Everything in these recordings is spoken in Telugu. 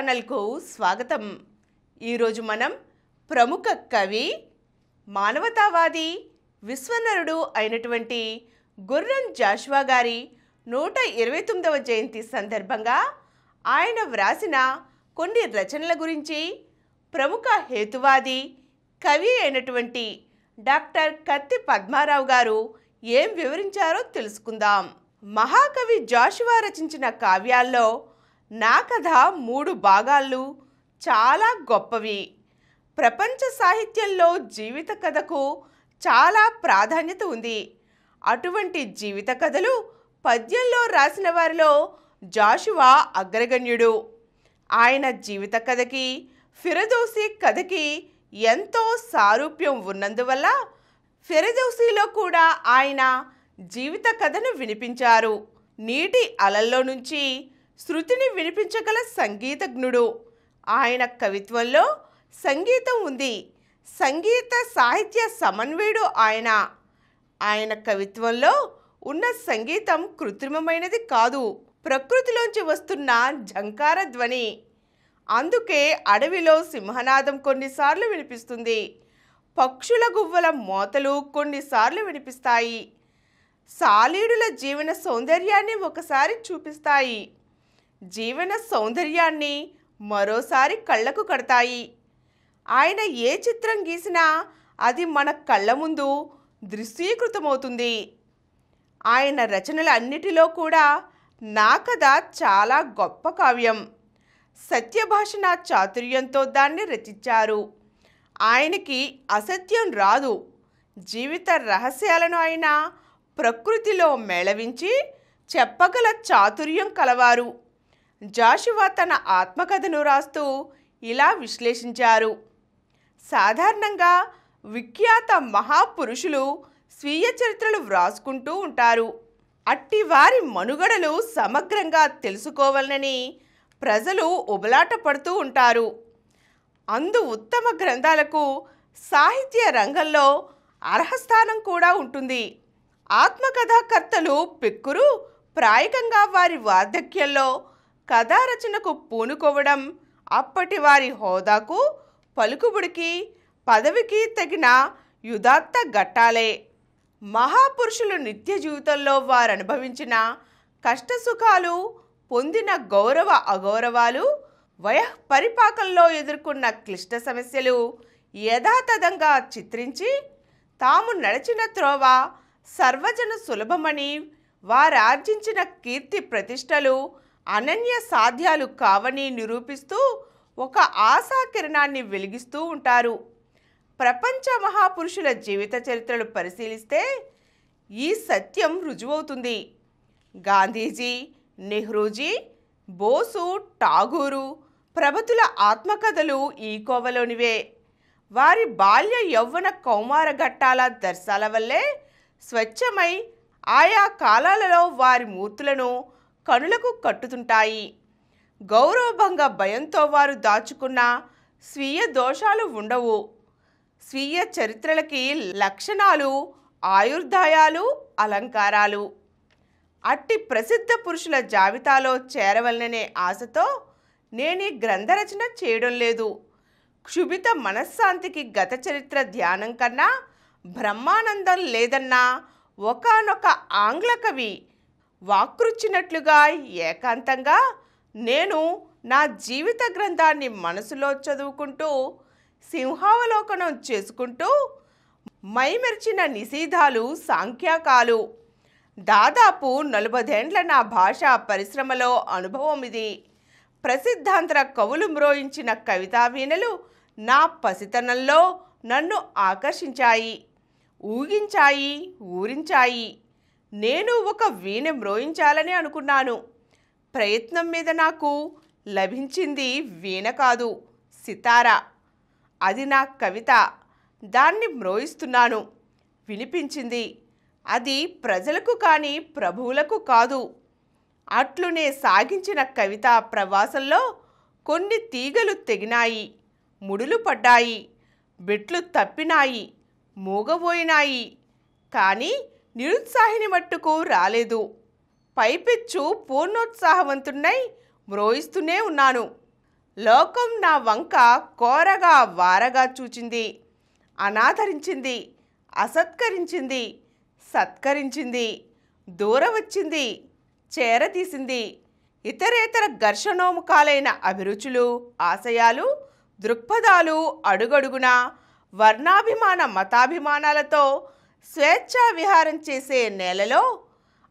ఛానల్కు స్వాగతం. ఈరోజు మనం ప్రముఖ కవి, మానవతావాది, విశ్వనరుడు అయినటువంటి గుర్రం జాషువా గారి 129వ జయంతి సందర్భంగా ఆయన వ్రాసిన కొన్ని రచనల గురించి ప్రముఖ హేతువాది, కవి అయినటువంటి డాక్టర్ కత్తి పద్మారావు గారు ఏం వివరించారో తెలుసుకుందాం. మహాకవి జాషువా రచించిన కావ్యాల్లో నా కథ 3 భాగాలు చాలా గొప్పవి. ప్రపంచ సాహిత్యంలో జీవిత కథకు చాలా ప్రాధాన్యత ఉంది. అటువంటి జీవిత కథలు పద్యంలో రాసిన వారిలో జాషువా అగ్రగణ్యుడు. ఆయన జీవిత కథకి ఫిరదౌసీ కథకి ఎంతో సారూప్యం ఉన్నందువల్ల ఫిరదౌసీలో కూడా ఆయన జీవిత కథను వినిపించారు. నీటి అలల్లో నుంచి శృతిని వినిపించగల సంగీతజ్ఞుడు. ఆయన కవిత్వంలో సంగీతం ఉంది. సంగీత సాహిత్య సమన్వయుడు ఆయన కవిత్వంలో ఉన్న సంగీతం కృత్రిమమైనది కాదు, ప్రకృతిలోంచి వస్తున్న ఝంకార ధ్వని. అందుకే అడవిలో సింహనాదం కొన్నిసార్లు వినిపిస్తుంది, పక్షుల గువ్వల మోతలు కొన్నిసార్లు వినిపిస్తాయి, సాలీడుల జీవన సౌందర్యాన్ని ఒకసారి చూపిస్తాయి, జీవన సౌందర్యాన్ని మరోసారి కళ్ళకు కడతాయి. ఆయన ఏ చిత్రం గీసినా అది మన కళ్ళ ముందు దృశ్యీకృతమవుతుంది. ఆయన రచనల అన్నిటిలో కూడా నా కథ చాలా గొప్ప కావ్యం. సత్యభాషణ చాతుర్యంతో దాన్ని రచించారు. ఆయనకి అసత్యం రాదు. జీవిత రహస్యాలను ఆయన ప్రకృతిలో మేళవించి చెప్పగల చాతుర్యం కలవారు. జాషువా తన ఆత్మకథను రాస్తూ ఇలా విశ్లేషించారు. సాధారణంగా విఖ్యాత మహాపురుషులు స్వీయ చరిత్రలు వ్రాసుకుంటూ ఉంటారు. అట్టి వారి మనుగడలు సమగ్రంగా తెలుసుకోవాలని ప్రజలు ఉబలాట పడుతూ ఉంటారు. అందు ఉత్తమ గ్రంథాలకు సాహిత్య రంగంలో అర్హస్థానం కూడా ఉంటుంది. ఆత్మకథాకర్తలు పెక్కురు ప్రాయకంగా వారి వార్ధక్యంలో కథారచనకు పూనుకోవడం అప్పటి వారి హోదాకు, పలుకుబడికి, పదవికి తగిన యుదాత్త ఘట్టాలే. మహాపురుషులు నిత్య జీవితంలో వారు అనుభవించిన కష్టసుఖాలు, పొందిన గౌరవ అగౌరవాలు, వయఃపరిపాకంలో ఎదుర్కొన్న క్లిష్ట సమస్యలు యథాతథంగా చిత్రించి తాము నడిచిన త్రోవ సర్వజన సులభమని, వారార్జించిన కీర్తి ప్రతిష్టలు అనన్య సాధ్యాలు కావని నిరూపిస్తూ ఒక ఆశాకిరణాన్ని వెలిగిస్తూ ఉంటారు. ప్రపంచ మహాపురుషుల జీవిత చరిత్రలు పరిశీలిస్తే ఈ సత్యం రుజువవుతుంది. గాంధీజీ, నెహ్రూజీ, బోసు, ఠాగూరు ప్రభతుల ఆత్మకథలు ఈ కోవలోనివే. వారి బాల్య యౌవన కౌమార ఘట్టాల దర్శాల వల్లే స్వచ్ఛమై ఆయా కాలాలలో వారి మూర్తులను కనులకు కట్టుతుంటాయి. గౌరవభంగ భయంతో వారు దాచుకున్న స్వీయ దోషాలు ఉండవు. స్వీయ చరిత్రలకి లక్షణాలు, ఆయుర్దాయాలు, అలంకారాలు. అట్టి ప్రసిద్ధ పురుషుల జాబితాలో చేరవలననే ఆశతో నేనీ గ్రంథరచన చేయడం లేదు. క్షుభిత మనశ్శాంతికి గత చరిత్ర ధ్యానం కన్నా బ్రహ్మానందం లేదన్న ఒకానొక ఆంగ్ల కవి వాక్రుచ్చినట్లుగా ఏకాంతంగా నేను నా జీవిత గ్రంథాన్ని మనసులో చదువుకుంటూ, సింహావలోకనం చేసుకుంటూ మైమెర్చిన నిషీధాలు, సాంఖ్యాకాలు, దాదాపు 40 ఏండ్ల నా భాషా పరిశ్రమలో అనుభవం ఇది. ప్రసిద్ధాంతర కవులు మ్రోయించిన కవితా వీణలు నా పసితనంలో నన్ను ఆకర్షించాయి, ఊగించాయి, ఊరించాయి. నేను ఒక వీణ మ్రోయించాలని అనుకున్నాను. ప్రయత్నం మీద నాకు లభించింది వీణ కాదు, సితారా. అది నా కవిత. దాన్ని మ్రోయిస్తున్నాను. వినిపించింది. అది ప్రజలకు కానీ ప్రభువులకు కాదు. అట్లునే సాగించిన కవితా ప్రవాసంలో కొన్ని తీగలు తెగినాయి, ముడులు పడ్డాయి, బెట్లు తప్పినాయి, మూగబోయినాయి. కానీ నిరుత్సాహిని మట్టుకు రాలేదు. పైపెచ్చు పూర్ణోత్సాహవంతున్నై మ్రోయిస్తూనే ఉన్నాను. లోకం నా వంక కోరగా వారగా చూచింది, అనాదరించింది, అసత్కరించింది, సత్కరించింది, దూరవచ్చింది, చేరతీసింది. ఇతరేతర ఘర్షణోముఖాలైన అభిరుచులు, ఆశయాలు, దృక్పథాలు అడుగడుగునా వర్ణాభిమాన మతాభిమానాలతో స్వేచ్ఛా విహారం చేసే నేలలో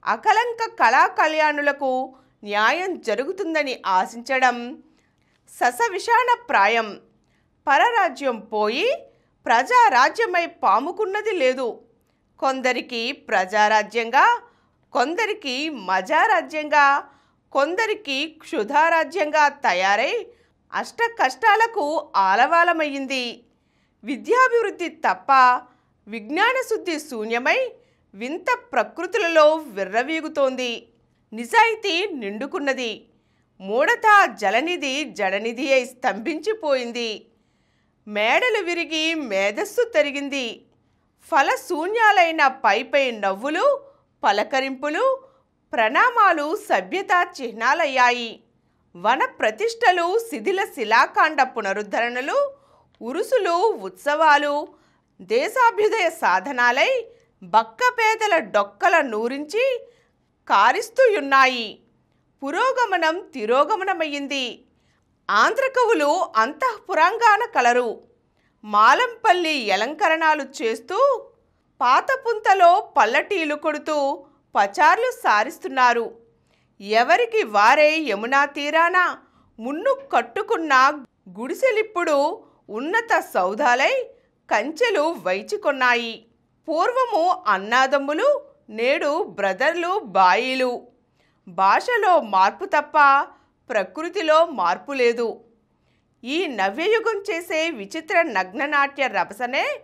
అకలంక కళా కళ్యాణులకు న్యాయం జరుగుతుందని ఆశించడం ససవిషాణ ప్రాయం. పరరాజ్యం పోయి ప్రజారాజ్యమై పాముకున్నది లేదు. కొందరికి ప్రజారాజ్యంగా, కొందరికి మజారాజ్యంగా, కొందరికి క్షుధారాజ్యంగా తయారై అష్ట కష్టాలకు ఆలవాలమయ్యింది. విద్యాభివృద్ధి తప్ప విజ్ఞానశుద్ధి శూన్యమై వింత ప్రకృతులలో విర్రవీగుతోంది. నిజాయితీ నిండుకున్నది. మూఢత జలనిధి జడనిధి అయి స్తంభించిపోయింది. మేడలు విరిగి మేధస్సు తరిగింది. ఫలశూన్యాలైన పైపై నవ్వులు, పలకరింపులు, ప్రణామాలు సభ్యతా చిహ్నాలయ్యాయి. వన ప్రతిష్టలు, శిథిల శిలాకాండ పునరుద్ధరణలు, ఉరుసులు, ఉత్సవాలు దేశాభ్యుదయ సాధనాలై బక్కపేదల డొక్కల నూరించి కారిస్తూయున్నాయి. పురోగమనం తిరోగమనమయ్యింది. ఆంధ్రకవులు అంతఃపురాంగాన కలరు. మాలంపల్లి అలంకరణాలు చేస్తూ పాతపుంతలో పల్లటీలు కొడుతూ పచార్లు సారిస్తున్నారు. ఎవరికి వారే యమునా తీరాన మున్ను కట్టుకున్న గుడిసెలిప్పుడు ఉన్నత సౌధాలై కంచెలు వైచికొన్నాయి. పూర్వము అన్నాదమ్ములు, నేడు బ్రదర్లు, బాయిలు. భాషలో మార్పు తప్ప ప్రకృతిలో మార్పు లేదు. ఈ నవ్యయుగం చేసే విచిత్ర నగ్ననాట్య రభసనే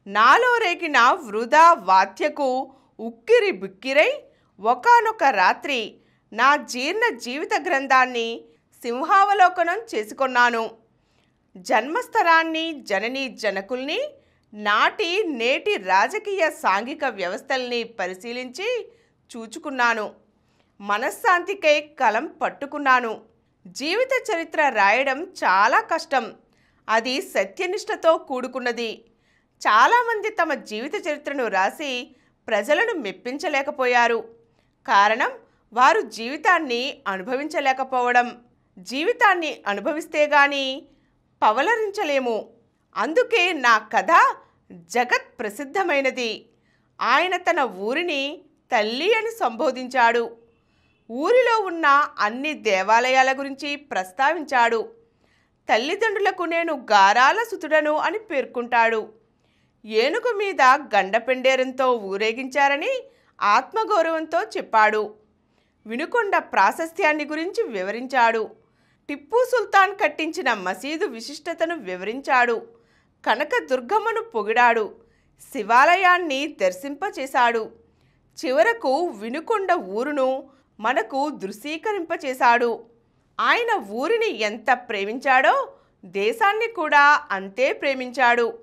నాలో రేగిన వృధా వాత్యకు ఉక్కిరి బిక్కిరై ఒకానొక రాత్రి నా జీర్ణ జీవిత గ్రంథాన్ని సింహావలోకనం చేసుకొన్నాను. జన్మస్థలాన్ని, జననీ జనకుల్ని, నాటి నేటి రాజకీయ సాంఘిక వ్యవస్థల్ని పరిశీలించి చూచుకున్నాను. మనశ్శాంతికై కలం పట్టుకున్నాను. జీవిత చరిత్ర రాయడం చాలా కష్టం. అది సత్యనిష్టతో కూడుకున్నది. చాలామంది తమ జీవిత చరిత్రను రాసి ప్రజలను మెప్పించలేకపోయారు. కారణం వారు జీవితాన్ని అనుభవించలేకపోవడం. జీవితాన్ని అనుభవిస్తే గాని పవలరించలేము. అందుకే నా కథ జగత్ ప్రసిద్ధమైనది. ఆయన తన ఊరిని తల్లి అని సంబోధించాడు. ఊరిలో ఉన్న అన్ని దేవాలయాల గురించి ప్రస్తావించాడు. తల్లిదండ్రులకు నేను గారాల సుతుడను అని పేర్కొంటాడు. ఏనుగు మీద గండపెండేరంతో ఊరేగించారని ఆత్మగౌరవంతో చెప్పాడు. వినుకొండ ప్రాశస్త్యాన్ని గురించి వివరించాడు. టిప్పు సుల్తాన్ కట్టించిన మసీదు విశిష్టతను వివరించాడు. కనకదుర్గమ్మను పొగిడాడు. శివాలయాన్ని దర్శింపచేశాడు. చివరకు వినుకొండ ఊరును మనకు దృశ్యీకరింపచేశాడు. ఆయన ఊరిని ఎంత ప్రేమించాడో దేశాన్ని కూడా అంతే ప్రేమించాడు.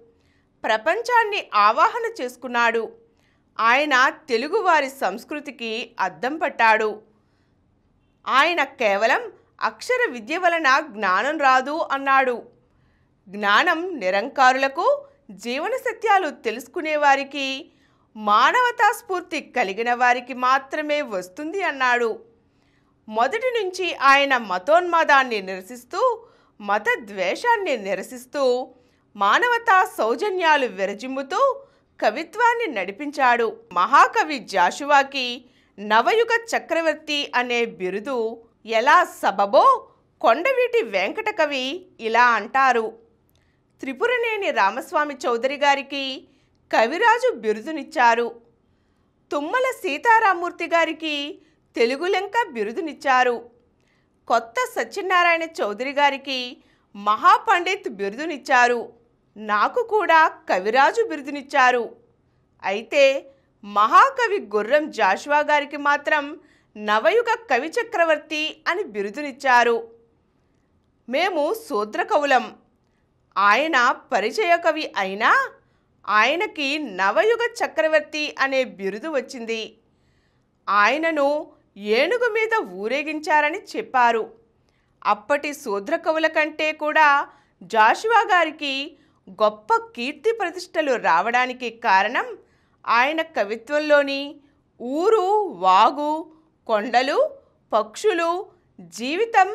ప్రపంచాన్ని ఆవాహన చేసుకున్నాడు. ఆయన తెలుగువారి సంస్కృతికి అద్దం పట్టాడు. ఆయన కేవలం అక్షర విద్య వలన జ్ఞానం రాదు అన్నాడు. జ్ఞానం నిరంకారులకు, జీవన సత్యాలు తెలుసుకునేవారికి, మానవతా స్ఫూర్తి కలిగిన వారికి మాత్రమే వస్తుంది అన్నాడు. మొదటి నుంచి ఆయన మతోన్మాదాన్ని నిరసిస్తూ, మత ద్వేషాన్ని నిరసిస్తూ, మానవతా సౌజన్యాలు విరజిమ్ముతూ కవిత్వాన్ని నడిపించాడు. మహాకవి జాషువాకి నవయుగ చక్రవర్తి అనే బిరుదు ఎలా సబబో కొండవీటి వెంకట కవి ఇలా అంటారు. త్రిపురనేని రామస్వామి చౌదరి గారికి కవిరాజు బిరుదునిచ్చారు. తుమ్మల సీతారామూర్తి గారికి తెలుగులెంక బిరుదునిచ్చారు. కొత్త సత్యనారాయణ చౌదరి గారికి మహాపండిత్ బిరుదునిచ్చారు. నాకు కూడా కవిరాజు బిరుదునిచ్చారు. అయితే మహాకవి గుర్రం జాషువా గారికి మాత్రం నవయుగ కవి చక్రవర్తి అని బిరుదునిచ్చారు. మేము శూద్ర కవులం. ఆయన పరిచయ కవి అయినా ఆయనకి నవయుగ చక్రవర్తి అనే బిరుదు వచ్చింది. ఆయనను ఏనుగు మీద ఊరేగించారని చెప్పారు. అప్పటి శూద్ర కవుల కంటే కూడా జాషువా గారికి గొప్ప కీర్తి ప్రతిష్టలు రావడానికి కారణం ఆయన కవిత్వంలోని ఊరు, వాగు, కొండలు, పక్షులు, జీవితం,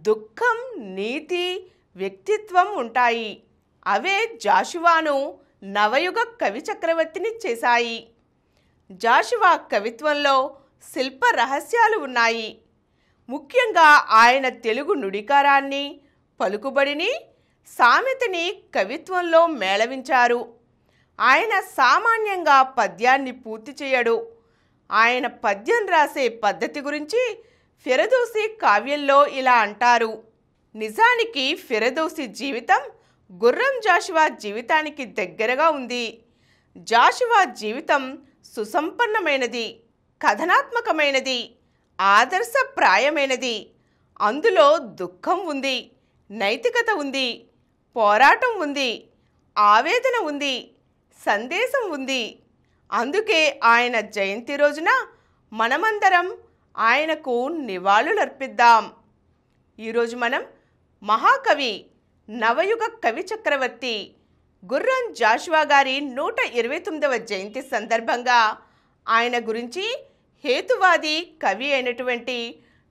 దుఃఖం, నీతి, వ్యక్తిత్వం ఉంటాయి. అవే జాషువాను నవయుగ కవి చక్రవర్తిని చేశాయి. జాషువా కవిత్వంలో శిల్ప రహస్యాలు ఉన్నాయి. ముఖ్యంగా ఆయన తెలుగు నుడికారాన్ని, పలుకుబడిని, సామెతని కవిత్వంలో మేళవించారు. ఆయన సామాన్యంగా పద్యాన్ని పూర్తి చేయడు. ఆయన పద్యం రాసే పద్ధతి గురించి ఫిరదౌసి కావ్యంలో ఇలా అంటారు. నిజానికి ఫిరదౌసి జీవితం గుర్రం జాషువా జీవితానికి దగ్గరగా ఉంది. జాషువా జీవితం సుసంపన్నమైనది, కథనాత్మకమైనది, ఆదర్శప్రాయమైనది. అందులో దుఃఖం ఉంది, నైతికత ఉంది, పోరాటం ఉంది, ఆవేదన ఉంది, సందేశం ఉంది. అందుకే ఆయన జయంతి రోజున మనమందరం ఆయనకు నివాళులర్పిద్దాం. ఈరోజు మనం మహాకవి, నవయుగ కవి చక్రవర్తి గుర్రం జాషువా గారి 129వ జయంతి సందర్భంగా ఆయన గురించి హేతువాది, కవి అయినటువంటి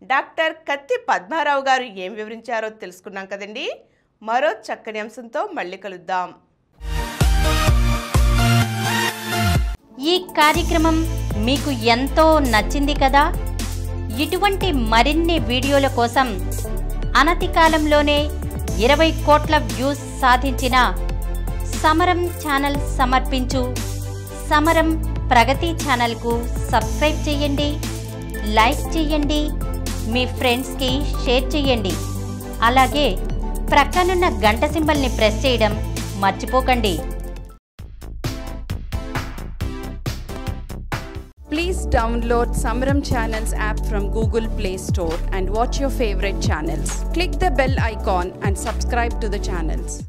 డాక్టర్ కత్తి పద్మారావు గారు ఏం వివరించారో తెలుసుకున్నాం కదండి. మరో చక్కని అంశంతో మళ్ళీ కలుద్దాం. ఈ కార్యక్రమం మీకు ఎంతో నచ్చింది కదా. ఇటువంటి మరిన్ని వీడియోల కోసం అనతి కాలంలోనే 20 కోట్ల వ్యూస్ సాధించిన సమరం ఛానల్ సమర్పించు సమరం ప్రగతి ఛానల్కు సబ్స్క్రైబ్ చేయండి, లైక్ చేయండి, మీ ఫ్రెండ్స్కి షేర్ చేయండి. అలాగే ప్రక్కనున్న గంట సింబల్ని ప్రెస్ చేయడం మర్చిపోకండి. Please download Samaram Channels app from Google Play Store and watch your favorite channels. Click the bell icon and subscribe to the channels.